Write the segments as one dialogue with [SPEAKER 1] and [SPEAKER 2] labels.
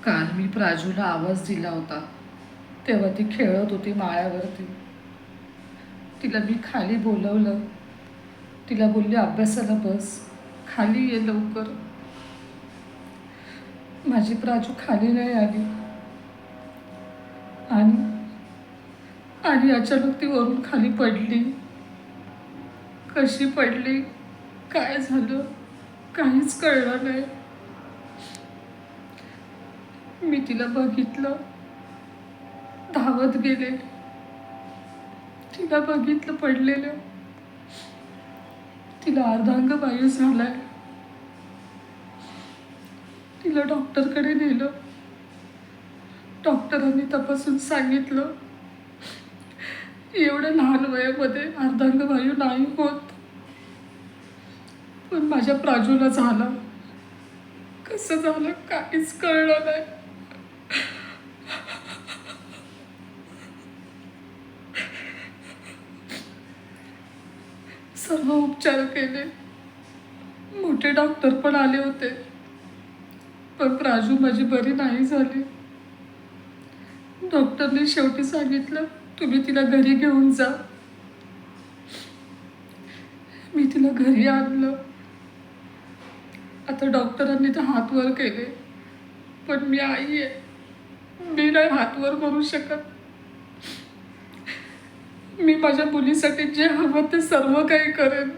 [SPEAKER 1] काल मी प्राजूला आवाज दिला होता तेव्हा ती खेळत होती माळ्यावरती. तिला मी खाली बोलवलं. तिला बोलली अभ्यासाला बस, खाली ये लवकर. माझी प्राजू खाली नाही आली आणि आणि अचानक ती वरून खाली पडली. कशी पडली, काय झालं, काहीच कळलं नाही. मी तिला बघितलं, धावत गेले. तिला बघितलं पडलेलं. तिला अर्धांगवायू झालाय. तिला डॉक्टरकडे नेलं. डॉक्टरांनी तपासून सांगितलं एवढ्या लहान वयामध्ये अर्धांगवायू नाही होत. पण माझ्या प्राजूला झालं. कसं झालं काहीच कळलं नाही. सर्व उपचार केले, मोठे डॉक्टर पण आले होते, पण प्राजू माझी बरी नाही झाली. डॉक्टरने शेवटी सांगितलं तुम्ही तिला घरी घेऊन जा. मी तिला घरी आणलं. आता डॉक्टरांनी तर हात वर केले, पण मी आई आहे, मी नाही हात वर करू शकत. मी माझ्या मुलीसाठी जे हवं ते सर्व काही करेन.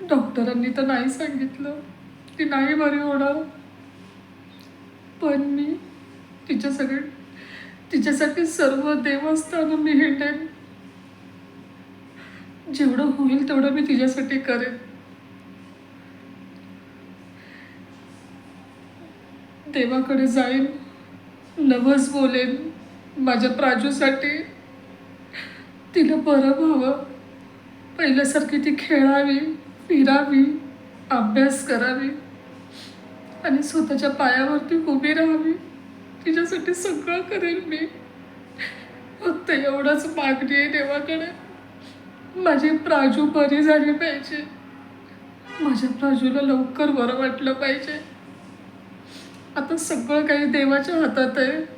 [SPEAKER 1] डॉक्टरांनी तर नाही सांगितलं ती नाही बरी होणार, पण मी तिच्यासाठी सर्व देवस्थान मी हिंडेन. जेवढं होईल तेवढं मी तिच्यासाठी करेन. देवाकडे जाईन, नवस बोलेन माझ्या प्राजूसाठी. तिला बरं व्हावं, पहिल्यासारखी ती खेळावी, फिरावी, अभ्यास करावी आणि स्वतःच्या पायावरती उभी राहावी. तिच्यासाठी सगळं करेन मी. फक्त एवढंच मागणी आहे देवाकडे, माझी प्राजू बरी झाली पाहिजे. माझ्या प्राजूला लवकर बरं वाटलं पाहिजे. आता सगळं काही देवाच्या हातात आहे.